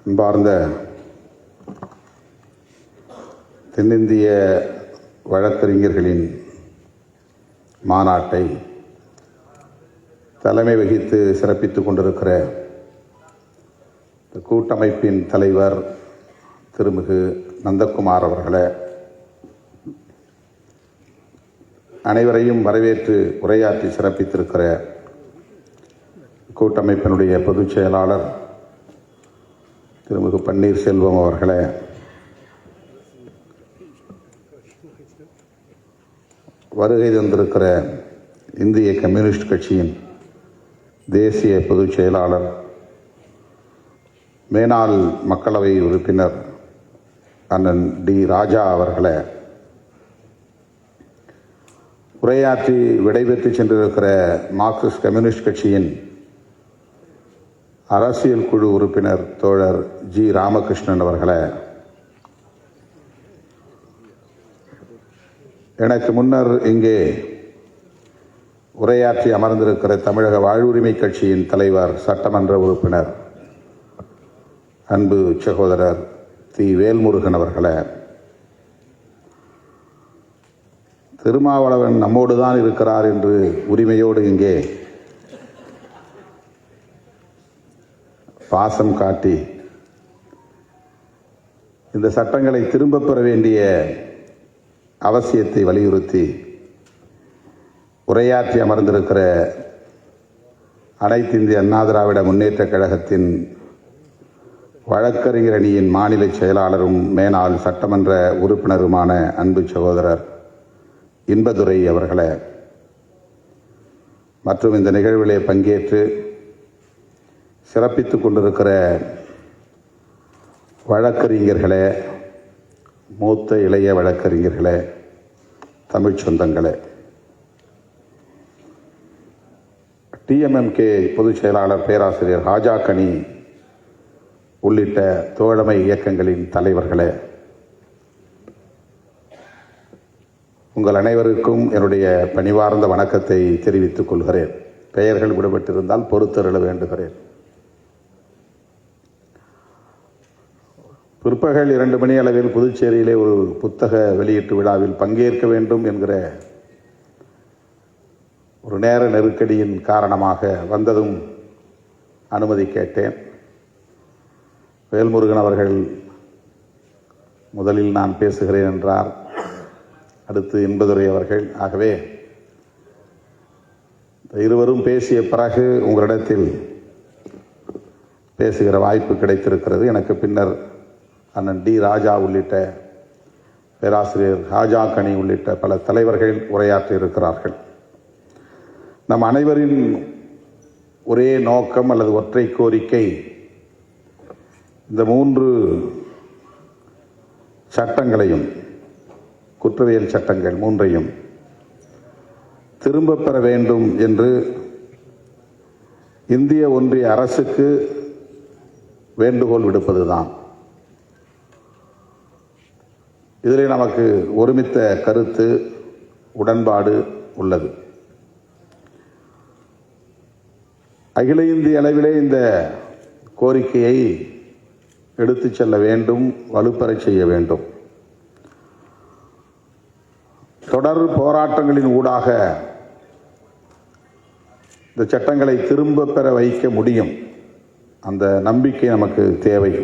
அன்பார்ந்த தென்னிந்திய வழக்கறிஞர்களின் மாநாட்டை தலைமை வகித்து சிறப்பித்துக் கொண்டிருக்கிற கூட்டமைப்பின் தலைவர் திருமிகு நந்தகுமார் அவர்களே, அனைவரையும் வரவேற்று உரையாற்றி சிறப்பித்திருக்கிற கூட்டமைப்பினுடைய பொதுச் செயலாளர் திருமிகு பன்னீர்செல்வம் அவர்களே, வருகை தந்திருக்கிற இந்திய கம்யூனிஸ்ட் கட்சியின் தேசிய பொதுச் செயலாளர், மேனாள் மக்களவை உறுப்பினர் அண்ணன் டி ராஜா அவர்களே, உரையாற்றி விடைபெற்று சென்றிருக்கிற மார்க்சிஸ்ட் கம்யூனிஸ்ட் கட்சியின் அரசியல் குழு உறுப்பினர் தோழர் ஜி ராமகிருஷ்ணன் அவர்களே, எனக்கு முன்னர் இங்கே உரையாற்றி அமர்ந்திருக்கிற தமிழக வாழ்வுரிமை கட்சியின் தலைவர் சட்டமன்ற உறுப்பினர் அன்பு சகோதரர் தி வேல்முருகன் அவர்களே, திருமாவளவன் நம்மோடு தான் இருக்கிறார் என்று உரிமையோடு இங்கே பாசம் காட்டி இந்த சட்டங்களை திரும்பப் பெற வேண்டிய அவசியத்தை வலியுறுத்தி உரையாற்றி அமர்ந்திருக்கிற அனைத்து இந்திய அண்ணா திராவிட முன்னேற்றக் கழகத்தின் வழக்கறிஞர் அணியின் மாநில செயலாளரும் மேனாள் சட்டமன்ற உறுப்பினருமான அன்பு சகோதரர் இன்பதுரை அவர்களே, மற்றும் இந்த நிகழ்விலே பங்கேற்று சிறப்பித்துக் கொண்டிருக்கிற வழக்கறிஞர்களே, மூத்த இளைய வழக்கறிஞர்களே, தமிழ் சொந்தங்களே, டிஎம்எம்கே பொதுச் செயலாளர் பேராசிரியர் ஹாஜா கனி உள்ளிட்ட தோழமை இயக்கங்களின் தலைவர்களே, உங்கள் அனைவருக்கும் என்னுடைய பணிவார்ந்த வணக்கத்தை தெரிவித்துக் கொள்கிறேன். பெயர்கள் விடுபட்டிருந்தால் பொறுத்தருள வேண்டுகிறேன். பிற்பகல் 2 மணி அளவில் புதுச்சேரியிலே ஒரு புத்தக வெளியீட்டு விழாவில் பங்கேற்க வேண்டும் என்கிற ஒரு நேர நெருக்கடியின் காரணமாக வந்ததும் அனுமதி கேட்டேன். வேல்முருகன் அவர்கள் முதலில் நான் பேசுகிறேன் என்றார். அடுத்து இன்பதுரை அவர்கள். ஆகவே இருவரும் பேசிய பிறகு உங்களிடத்தில் பேசுகிற வாய்ப்பு கிடைத்திருக்கிறது. எனக்கு பின்னர் அண்ணன் டி ராஜா உள்ளிட்ட பேராசிரியர் ஹாஜா கனி உள்ளிட்ட பல தலைவர்கள் உரையாற்றி இருக்கிறார்கள். நம் அனைவரின் ஒரே நோக்கம் அல்லது ஒற்றை கோரிக்கை, இந்த 3 சட்டங்களையும், குற்றவியல் சட்டங்கள் 3ஐயும் திரும்பப் பெற வேண்டும் என்று இந்திய ஒன்றிய அரசுக்கு வேண்டுகோள் விடுப்பதுதான். இதில் நமக்கு ஒருமித்த கருத்து, உடன்பாடு உள்ளது. அகில இந்திய அளவிலே இந்த கோரிக்கையை எடுத்துச் செல்ல வேண்டும், வலுப்பெறச் செய்ய வேண்டும். தொடர் போராட்டங்களின் ஊடாக இந்த சட்டங்களை திரும்ப பெற வைக்க முடியும். அந்த நம்பிக்கை நமக்கு தேவை.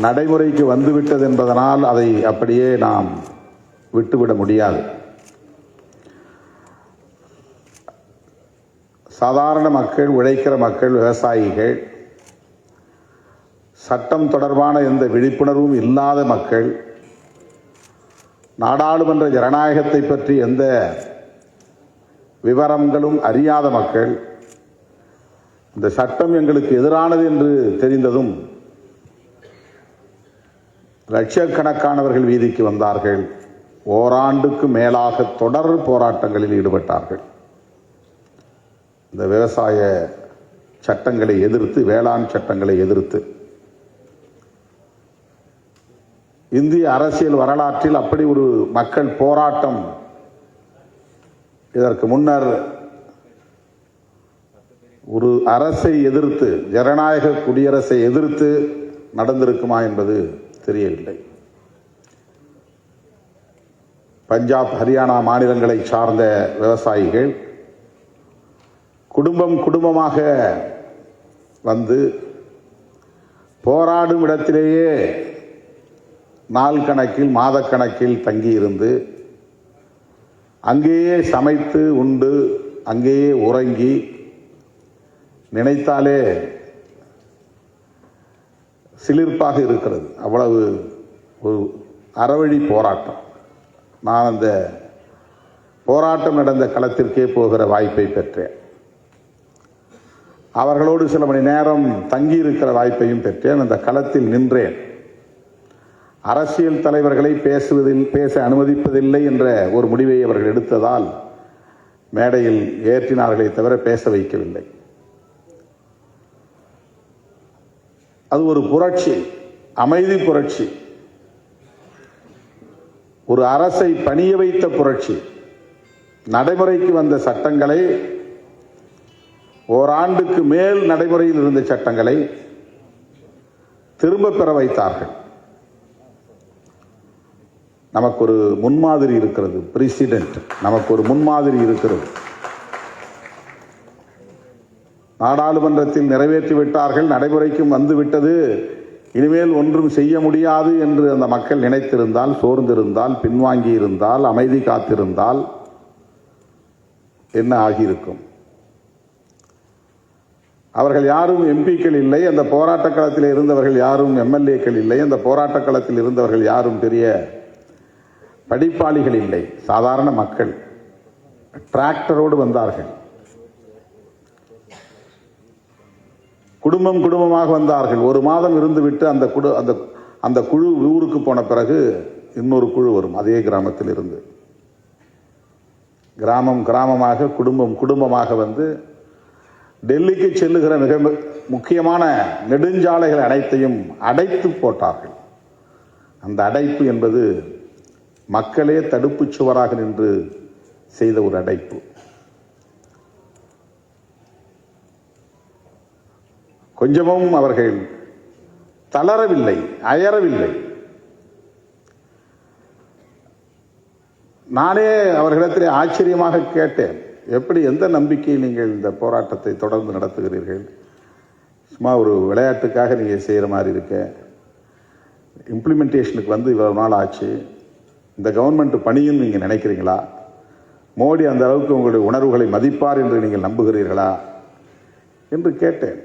நடைமுறைக்கு வந்துவிட்டது என்பதனால் அதை அப்படியே நாம் விட்டுவிட முடியாது. சாதாரண மக்கள், உழைக்கிற மக்கள், விவசாயிகள், சட்டம் தொடர்பான எந்த விழிப்புணர்வும் இல்லாத மக்கள், நாடாளுமன்ற ஜனநாயகத்தை பற்றி எந்த விவரங்களும் அறியாத மக்கள், இந்த சட்டம் எங்களுக்கு எதிரானது என்று தெரிந்ததும் லட்சக்கணக்கானவர்கள் வீதிக்கு வந்தார்கள். ஓராண்டுக்கு மேலாக தொடர் போராட்டங்களில் ஈடுபட்டார்கள். இந்த விவசாய சட்டங்களை எதிர்த்து, வேளாண் சட்டங்களை எதிர்த்து. இந்திய அரசியல் வரலாற்றில் அப்படி ஒரு மக்கள் போராட்டம் இதற்கு முன்னர் ஒரு அரசை எதிர்த்து, ஜனநாயக குடியரசை எதிர்த்து நடந்திருக்குமா என்பது தெரியவில்லை. பஞ்சாப், ஹரியானா மாநிலங்களை சார்ந்த விவசாயிகள் குடும்பம் குடும்பமாக வந்து போராடும் இடத்திலேயே நாள் கணக்கில், மாதக்கணக்கில் தங்கியிருந்து அங்கேயே சமைத்து உண்டு, அங்கேயே உறங்கி, நினைத்தாலே சிலிர்ப்பாக இருக்கிறது. அவ்வளவு ஒரு அறவழி போராட்டம். நான் அந்த போராட்டம் நடந்த களத்திற்கே போகிற வாய்ப்பை பெற்றேன். அவர்களோடு சில மணி நேரம் தங்கியிருக்கிற வாய்ப்பையும் பெற்றேன். அந்த களத்தில் நின்றேன். அரசியல் தலைவர்களை பேச அனுமதிப்பதில்லை என்ற ஒரு முடிவை அவர்கள் எடுத்ததால் மேடையில் ஏற்றினார்களே தவிர பேச வைக்கவில்லை. அது ஒரு புரட்சி, அமைதி புரட்சி, ஒரு அரசை பணிய வைத்த புரட்சி. நடைமுறைக்கு வந்த சட்டங்களை, ஓராண்டுக்கு மேல் நடைமுறையில் இருந்த சட்டங்களை திரும்ப பெற வைத்தார்கள். நமக்கு ஒரு முன்மாதிரி இருக்கிறது, பிரசிடென்ட். நமக்கு ஒரு முன்மாதிரி இருக்கிறது. நாடாளுமன்றத்தில் நிறைவேற்றிவிட்டார்கள், நடைமுறைக்கும் வந்துவிட்டது, இனிமேல் ஒன்றும் செய்ய முடியாது என்று அந்த மக்கள் நினைத்திருந்தால், சோர்ந்திருந்தால், பின்வாங்கி இருந்தால், அமைதி காத்திருந்தால் என்ன ஆகியிருக்கும்? அவர்கள் யாரும் எம்பிக்கள் இல்லை, அந்த போராட்ட களத்தில் இருந்தவர்கள் யாரும் எம்எல்ஏக்கள் இல்லை, அந்த போராட்ட களத்தில் இருந்தவர்கள் யாரும் பெரிய படிப்பாளிகள் இல்லை, சாதாரண மக்கள். டிராக்டரோடு வந்தார்கள், குடும்பம் குடும்பமாக வந்தார்கள். ஒரு மாதம் இருந்துவிட்டு அந்த குழு ஊருக்கு போன பிறகு இன்னொரு குழு வரும், அதே கிராமத்தில் இருந்து. கிராமம் கிராமமாக, குடும்பம் குடும்பமாக வந்து டெல்லிக்கு செல்லுகிற மிக முக்கியமான நெடுஞ்சாலைகள் அனைத்தையும் அடைத்து போட்டார்கள். அந்த அடைப்பு என்பது மக்களே தடுப்பு சுவராக நின்று செய்த ஒரு அடைப்பு. கொஞ்சமும் அவர்கள் தளரவில்லை, அயரவில்லை. நானே அவர்களிடத்திலே ஆச்சரியமாக கேட்டேன், எப்படி, எந்த நம்பிக்கையில் நீங்கள் இந்த போராட்டத்தை தொடர்ந்து நடத்துகிறீர்கள்? சும்மா ஒரு விளையாட்டுக்காக நீங்கள் செய்கிற மாதிரி இருக்க, இம்ப்ளிமெண்டேஷனுக்கு வந்து இவ்வளவு நாள் ஆச்சு, இந்த கவர்மெண்ட் பணியும் நீங்கள் நினைக்கிறீங்களா? மோடி அந்த அளவுக்கு உங்களுடைய உணர்வுகளை மதிப்பார் என்று நீங்கள் நம்புகிறீர்களா என்று கேட்டேன்.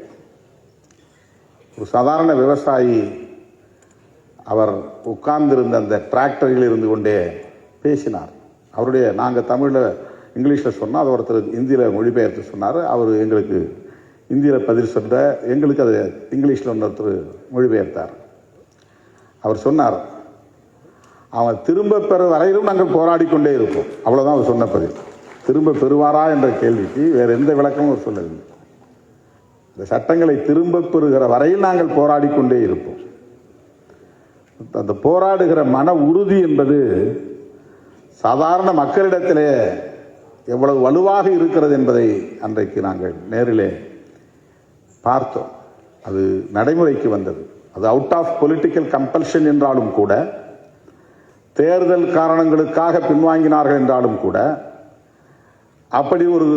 ஒரு சாதாரண விவசாயி, அவர் உட்கார்ந்திருந்த அந்த டிராக்டரில் இருந்து கொண்டே பேசினார். அவருடைய, நாங்கள் தமிழில் இங்கிலீஷில் சொன்னால் அதை ஒருத்தர் இந்தியில் மொழிபெயர்த்து சொன்னார். அவர் எங்களுக்கு இந்தியில் பதில் சொல்ற, எங்களுக்கு அதை இங்கிலீஷில் ஒருத்தர் மொழிபெயர்த்தார். அவர் சொன்னார், அவன் திரும்ப பெற வரையிலும் நாங்கள் போராடி கொண்டே இருப்போம். அவ்வளோதான் அவர் சொன்ன பதில். திரும்ப பெறுவாரா என்ற கேள்விக்கு வேறு எந்த விளக்கமும் அவர் சொல்லவில்லை. இந்த சட்டங்களை திரும்ப பெறுகிற வரையில் நாங்கள் போராடி கொண்டே இருப்போம். அந்த போராடுகிற மன உறுதி என்பது சாதாரண மக்களிடத்திலே எவ்வளவு வலுவாக இருக்கிறது என்பதை அன்றைக்கு நாங்கள் நேரிலே பார்த்தோம். அது நடைமுறைக்கு வந்தது. அது அவுட் ஆஃப் பொலிட்டிக்கல் கம்பல்ஷன் என்றாலும் கூட, தேர்தல் காரணங்களுக்காக பின்வாங்கினார்கள் என்றாலும் கூட, அப்படி ஒரு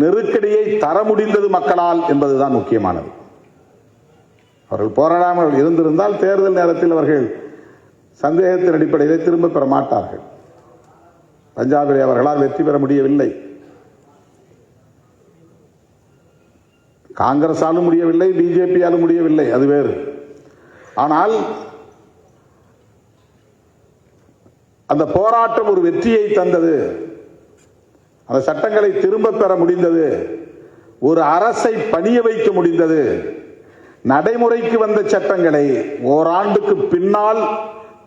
நெருக்கடியை தர முடிந்தது மக்களால் என்பதுதான் முக்கியமானது. அவர்கள் போராடாமல் இருந்திருந்தால் தேர்தல் நேரத்தில் அவர்கள் சந்தேகத்தின் அடிப்படையில் திரும்ப பெற மாட்டார்கள். பஞ்சாபிலே அவர்களால் வெற்றி பெற முடியவில்லை, காங்கிரஸாலும் முடியவில்லை, பிஜேபியாலும் முடியவில்லை, அது வேறு. ஆனால் அந்த போராட்டம் ஒரு வெற்றியை தந்தது. அந்த சட்டங்களை திரும்ப பெற முடிந்தது, ஒரு அரசை பணிய வைக்க முடிந்தது. நடைமுறைக்கு வந்த சட்டங்களை ஓராண்டுக்கு பின்னால்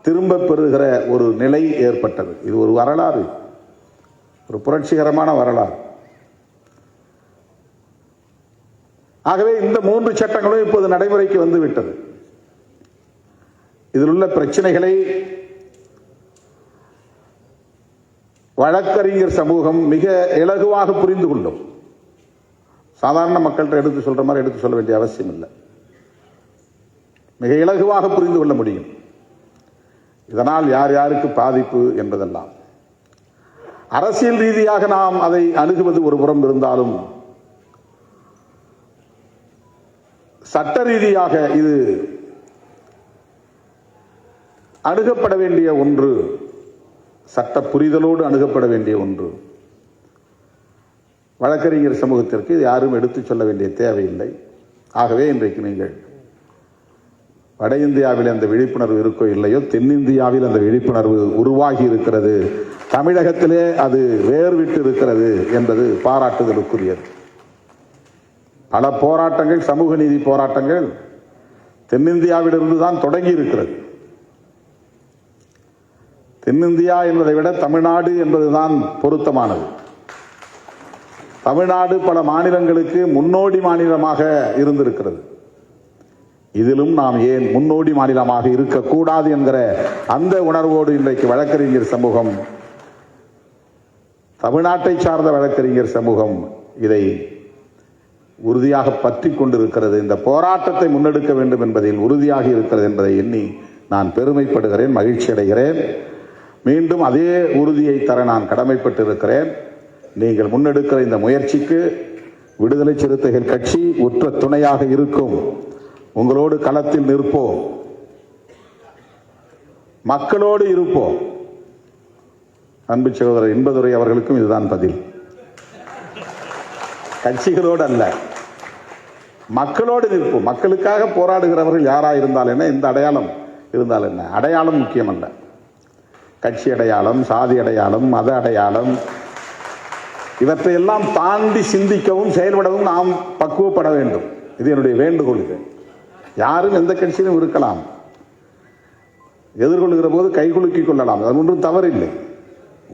திரும்ப பெறுகிற ஒரு நிலை ஏற்பட்டது. இது ஒரு வரலாறு, ஒரு புரட்சிகரமான வரலாறு. ஆகவே இந்த 3 சட்டங்களும் இப்போது நடைமுறைக்கு வந்துவிட்டது. இதில் உள்ள பிரச்சனைகளை வழக்கறிஞர் சமூகம் மிக இலகுவாக புரிந்து கொள்ளும். சாதாரண மக்கள்கிட்ட எடுத்து சொல்ற மாதிரி எடுத்து சொல்ல வேண்டிய அவசியம் இல்லை. மிக இலகுவாக புரிந்து கொள்ள முடியும். இதனால் யார் யாருக்கு பாதிப்பு என்பதெல்லாம் அரசியல் ரீதியாக நாம் அதை அணுகுவது ஒரு புறம் இருந்தாலும், சட்ட ரீதியாக இது அணுகப்பட வேண்டிய ஒன்று, சட்ட புரிதலோடு அணுகப்பட வேண்டிய ஒன்று. வழக்கறிஞர் சமூகத்திற்கு யாரும் எடுத்துச் சொல்ல வேண்டிய தேவையில்லை. ஆகவே இன்றைக்கு நீங்கள் வட இந்தியாவில் அந்த விழிப்புணர்வு இருக்கோ இல்லையோ, தென்னிந்தியாவில் அந்த விழிப்புணர்வு உருவாகி இருக்கிறது. தமிழகத்திலே அது வேர்விட்டு இருக்கிறது என்பது பாராட்டுதலுக்குரியது. பல போராட்டங்கள், சமூக நீதி போராட்டங்கள் தென்னிந்தியாவிலிருந்து தான் தொடங்கி இருக்கிறது. தென்னிந்தியா என்பதை விட தமிழ்நாடு என்பதுதான் பொருத்தமானது. தமிழ்நாடு பல மாநிலங்களுக்கு முன்னோடி மாநிலமாக இருந்திருக்கிறது. இதிலும் நாம் ஏன் முன்னோடி மாநிலமாக இருக்கக்கூடாது என்கிற அந்த உணர்வோடு இன்றைக்கு வழக்கறிஞர் சமூகம், தமிழ்நாட்டை சார்ந்த வழக்கறிஞர் சமூகம் இதை உறுதியாக பற்றி கொண்டிருக்கிறது. இந்த போராட்டத்தை முன்னெடுக்க வேண்டும் என்பதில் உறுதியாக இருக்கிறது என்பதை எண்ணி நான் பெருமைப்படுகிறேன், மகிழ்ச்சி அடைகிறேன். மீண்டும் அதே உறுதியை தர நான் கடமைப்பட்டிருக்கிறேன். நீங்கள் முன்னெடுக்கிற இந்த முயற்சிக்கு விடுதலை சிறுத்தைகள் கட்சி உற்ற துணையாக இருக்கும். உங்களோடு களத்தில் நிற்போம், மக்களோடு இருப்போம். அன்பு சகோதரர் இன்பதுரை அவர்களுக்கும் இதுதான் பதில். கட்சிகளோடு அல்ல, மக்களோடு நிற்போம். மக்களுக்காக போராடுகிறவர்கள் யாரா இருந்தால் என்ன, இந்த அடையாளம் இருந்தால் என்ன, அடையாளம் முக்கியம் அல்ல. கட்சி அடையாளம், சாதி அடையாளம், மத அடையாளம், இவற்றையெல்லாம் தாண்டி சிந்திக்கவும் செயல்படவும் நாம் பக்குவப்பட வேண்டும். இது என்னுடைய வேண்டுகோள். இது யாரும் எந்த கட்சியிலும் இருக்கலாம், எதிர்கொள்கிற போது கைகுலுக்கிக் கொள்ளலாம், அது ஒன்றும் தவறில்லை.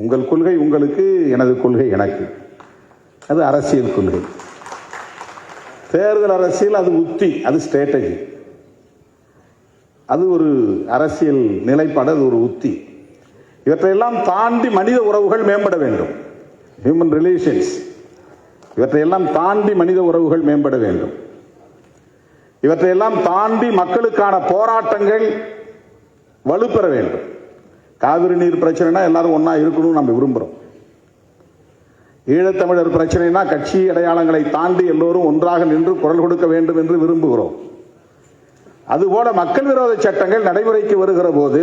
உங்கள் கொள்கை உங்களுக்கு, எனது கொள்கை எனக்கு. அது அரசியல் கொள்கை. தேர்தல் அரசியல் அது உத்தி, அது ஸ்ட்ராட்டஜி, அது ஒரு அரசியல் நிலைப்பாடு, அது ஒரு உத்தி. இவற்றையெல்லாம் தாண்டி மனித உறவுகள் மேம்பட வேண்டும். ஹியூமன் ரிலேஷன்ஸ், இவற்றையெல்லாம் தாண்டி மனித உறவுகள் மேம்பட வேண்டும். இவற்றையெல்லாம் தாண்டி மக்களுக்கான போராட்டங்கள் வலுப்பெற வேண்டும். காவிரி நீர் பிரச்சனைனா எல்லாரும் ஒன்னா இருக்கணும் நம்ம விரும்புகிறோம். ஈழத்தமிழர் பிரச்சனைனா கட்சி அடையாளங்களை தாண்டி எல்லோரும் ஒன்றாக நின்று குரல் கொடுக்க வேண்டும் என்று விரும்புகிறோம். அதுபோல மக்கள் விரோத சட்டங்கள் நடைமுறைக்கு வருகிற போது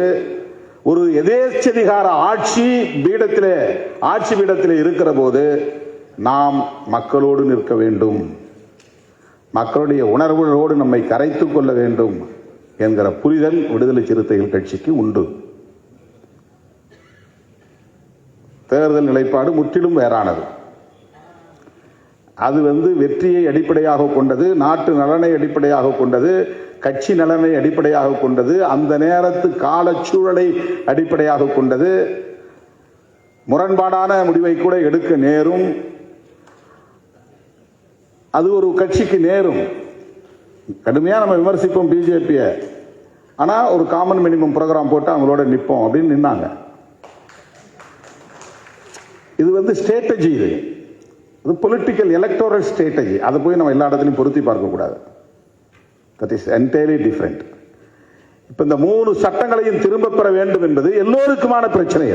ஒரு எதேச்சதிகார ஆட்சி பீடத்திலே இருக்கிற போது நாம் மக்களோடு நிற்க வேண்டும், மக்களுடைய உணர்வுகளோடு நம்மை கரைத்துக் கொள்ள வேண்டும் என்கிற புரிதல் விடுதலை சிறுத்தைகள் கட்சிக்கு உண்டு. தேர்தல் நிலைப்பாடு முற்றிலும் வேறானது. அது வெற்றியை அடிப்படையாக கொண்டது, நாட்டு நலனை அடிப்படையாக கொண்டது, கட்சி நலனை அடிப்படையாக கொண்டது, அந்த நேரத்து காலச்சூழலை அடிப்படையாக கொண்டது. முரண்பாடான முடிவை கூட எடுக்க நேரும், அது ஒரு கட்சிக்கு நேரும். கடுமையா நம்ம விமர்சிப்போம் பிஜேபியை, ஆனா ஒரு காமன் மினிமம் ப்ரோக்ராம் போட்டு அவங்களோட நிற்போம் அப்படின்னு நின்னாங்க. இது ஸ்ட்ராட்டஜி, இது பொலிட்டிக்கல் எலக்டோரல் ஸ்ட்ராட்டஜி. அதை போய் நம்ம எல்லா இடத்துலையும் பொருத்தி பார்க்க கூடாது. That is entirely different. இப்ப இந்த 3 சட்டங்களையும் திரும்ப பெற வேண்டும் என்பது எல்லோருக்குமான பிரச்சனை.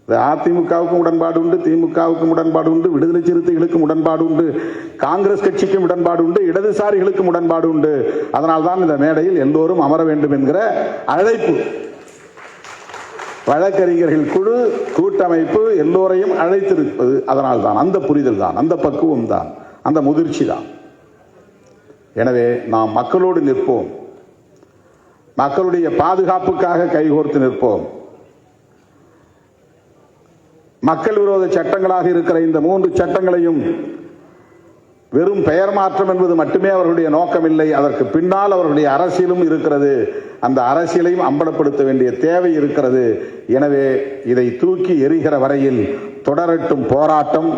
அது அதிமுகவுக்கும் உடன்பாடு உண்டு, திமுகவுக்கும் உடன்பாடு உண்டு, விடுதலை சிறுத்தைகளுக்கும் உடன்பாடு உண்டு, காங்கிரஸ் கட்சிக்கும் உடன்பாடு உண்டு, இடதுசாரிகளுக்கும் உடன்பாடு உண்டு. அதனால்தான் இந்த மேடையில் எல்லோரும் அமர வேண்டும் என்கிற அழைப்பு. வழக்கறிஞர்கள் குழு, கூட்டமைப்பு எல்லோரையும் அழைத்திருப்பது அதனால்தான். அந்த புரிதல் தான், அந்த பக்குவம் தான், அந்த முதிர்ச்சி தான். எனவே நாம் மக்களோடு நிற்போம், மக்களுடைய பாதுகாப்புக்காக கைகோர்த்து நிற்போம். மக்கள் விரோத சட்டங்களாக இருக்கிற இந்த 3 சட்டங்களையும் வெறும் பெயர் மாற்றம் என்பது மட்டுமே அவர்களுடைய நோக்கமில்லை. அதற்கு பின்னால் அவர்களுடைய அரசியலும் இருக்கிறது. அந்த அரசியலையும் அம்பலப்படுத்த வேண்டிய தேவை இருக்கிறது. எனவே இதை தூக்கி எறிகிற வரையில் தொடரட்டும் போராட்டம்.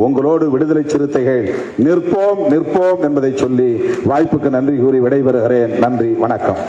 உங்களோடு விடுதலை சிறுத்தைகள் நிற்போம் என்பதை சொல்லி வாய்ப்புக்கு நன்றி கூறி விடைபெறுகிறேன். நன்றி, வணக்கம்.